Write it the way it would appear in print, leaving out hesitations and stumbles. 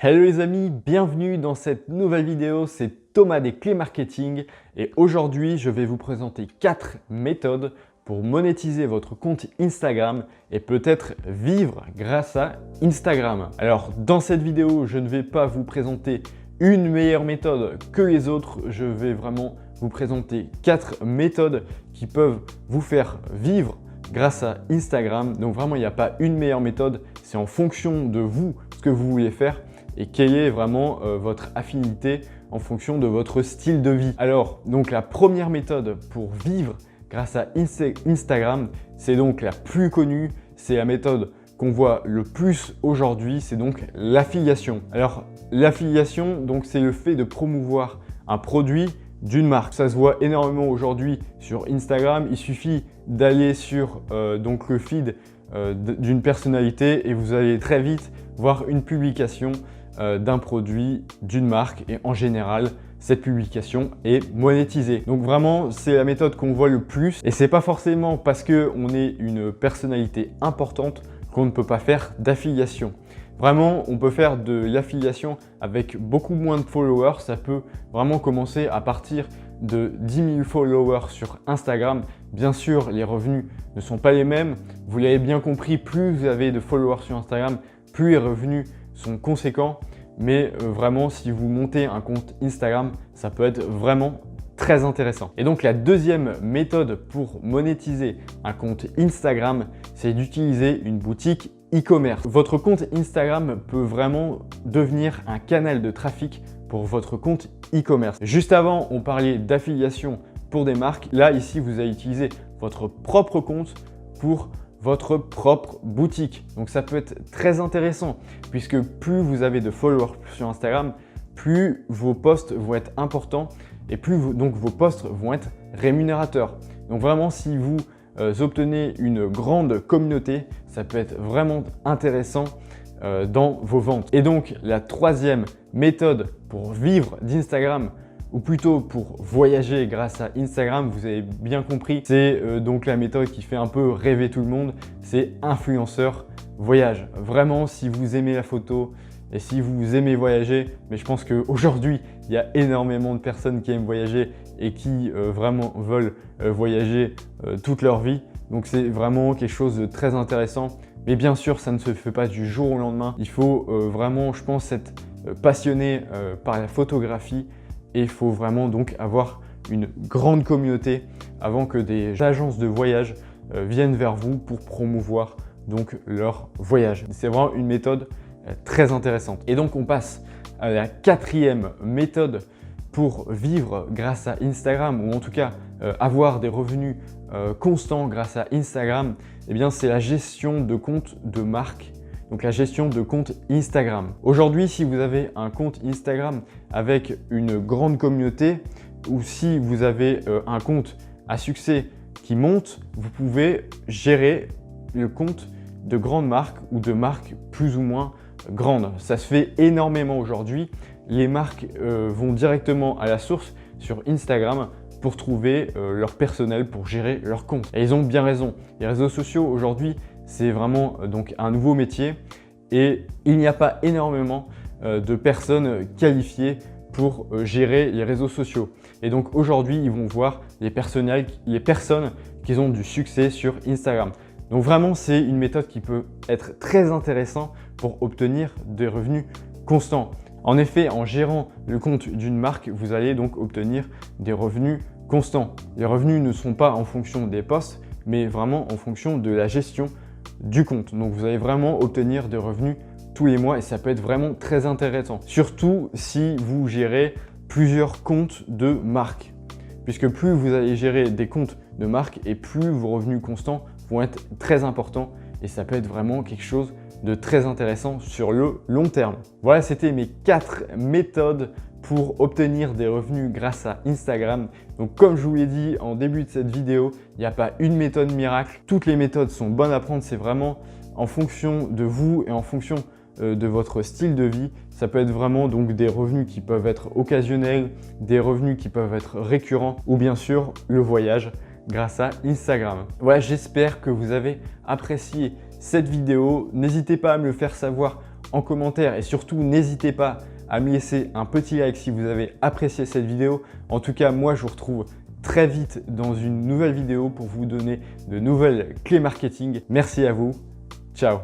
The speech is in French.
Hello les amis, bienvenue dans cette nouvelle vidéo, c'est Thomas des Clés Marketing et aujourd'hui je vais vous présenter 4 méthodes pour monétiser votre compte Instagram et peut-être vivre grâce à Instagram. Alors dans cette vidéo, je ne vais pas vous présenter une meilleure méthode que les autres, je vais vraiment vous présenter 4 méthodes qui peuvent vous faire vivre grâce à Instagram. Donc vraiment, il n'y a pas une meilleure méthode, c'est en fonction de vous, ce que vous voulez faire et quelle est vraiment votre affinité en fonction de votre style de vie. Alors, donc la première méthode pour vivre grâce à Instagram, c'est donc la plus connue, c'est la méthode qu'on voit le plus aujourd'hui, c'est donc l'affiliation. Alors, l'affiliation, donc c'est le fait de promouvoir un produit d'une marque. Ça se voit énormément aujourd'hui sur Instagram. Il suffit d'aller sur donc le feed d'une personnalité et vous allez très vite voir une publication d'un produit d'une marque et en général cette publication est monétisée. Donc vraiment c'est la méthode qu'on voit le plus et c'est pas forcément parce qu'on est une personnalité importante qu'on ne peut pas faire d'affiliation. Vraiment, on peut faire de l'affiliation avec beaucoup moins de followers. Ça peut vraiment commencer à partir de 10 000 followers sur Instagram. Bien sûr, les revenus ne sont pas les mêmes. Vous l'avez bien compris, plus vous avez de followers sur Instagram, plus les revenus sont conséquents. Mais vraiment, si vous montez un compte Instagram, ça peut être vraiment très intéressant. Et donc la deuxième méthode pour monétiser un compte Instagram, c'est d'utiliser une boutique e-commerce. Votre compte Instagram peut vraiment devenir un canal de trafic pour votre compte e-commerce. Juste avant, on parlait d'affiliation pour des marques. Là, ici, vous allez utiliser votre propre compte pour votre propre boutique. Donc ça peut être très intéressant puisque plus vous avez de followers sur Instagram, plus vos posts vont être importants et plus donc vos posts vont être rémunérateurs. Donc vraiment, si vous obtenez une grande communauté, ça peut être vraiment intéressant dans vos ventes. Et donc la troisième méthode pour vivre d'Instagram, ou plutôt pour voyager grâce à Instagram, vous avez bien compris, c'est donc la méthode qui fait un peu rêver tout le monde, c'est influenceur voyage. Vraiment, si vous aimez la photo et si vous aimez voyager, mais je pense qu'aujourd'hui, il y a énormément de personnes qui aiment voyager et qui vraiment veulent voyager toute leur vie. Donc c'est vraiment quelque chose de très intéressant. Mais bien sûr, ça ne se fait pas du jour au lendemain. Il faut vraiment, je pense, être passionné par la photographie. Et il faut vraiment donc avoir une grande communauté avant que des agences de voyage viennent vers vous pour promouvoir donc leur voyage. C'est vraiment une méthode très intéressante. Et donc on passe à la quatrième méthode pour vivre grâce à Instagram ou en tout cas avoir des revenus constants grâce à Instagram. Eh bien c'est la gestion de compte de marque. Donc la gestion de compte Instagram. Aujourd'hui, si vous avez un compte Instagram avec une grande communauté ou si vous avez un compte à succès qui monte, vous pouvez gérer le compte de grandes marques ou de marques plus ou moins grandes. Ça se fait énormément aujourd'hui. Les marques vont directement à la source sur Instagram pour trouver leur personnel, pour gérer leur compte. Et ils ont bien raison. Les réseaux sociaux aujourd'hui, c'est vraiment donc un nouveau métier et il n'y a pas énormément de personnes qualifiées pour gérer les réseaux sociaux. Et donc aujourd'hui, ils vont voir les personnes qui ont du succès sur Instagram. Donc vraiment, c'est une méthode qui peut être très intéressante pour obtenir des revenus constants. En effet, en gérant le compte d'une marque, vous allez donc obtenir des revenus constants. Les revenus ne sont pas en fonction des posts, mais vraiment en fonction de la gestion du compte. Donc vous allez vraiment obtenir des revenus tous les mois et ça peut être vraiment très intéressant. Surtout si vous gérez plusieurs comptes de marque. Puisque plus vous allez gérer des comptes de marque et plus vos revenus constants vont être très importants et ça peut être vraiment quelque chose de très intéressant sur le long terme. Voilà, c'était mes 4 méthodes pour obtenir des revenus grâce à Instagram. Donc comme je vous l'ai dit en début de cette vidéo, il n'y a pas une méthode miracle. Toutes les méthodes sont bonnes à prendre, c'est vraiment en fonction de vous et en fonction de votre style de vie. Ça peut être vraiment donc des revenus qui peuvent être occasionnels, des revenus qui peuvent être récurrents ou bien sûr le voyage grâce à Instagram. Voilà, j'espère que vous avez apprécié cette vidéo. N'hésitez pas à me le faire savoir en commentaire et surtout n'hésitez pas à me laisser un petit like si vous avez apprécié cette vidéo. En tout cas, moi je vous retrouve très vite dans une nouvelle vidéo pour vous donner de nouvelles clés marketing. Merci à vous. Ciao.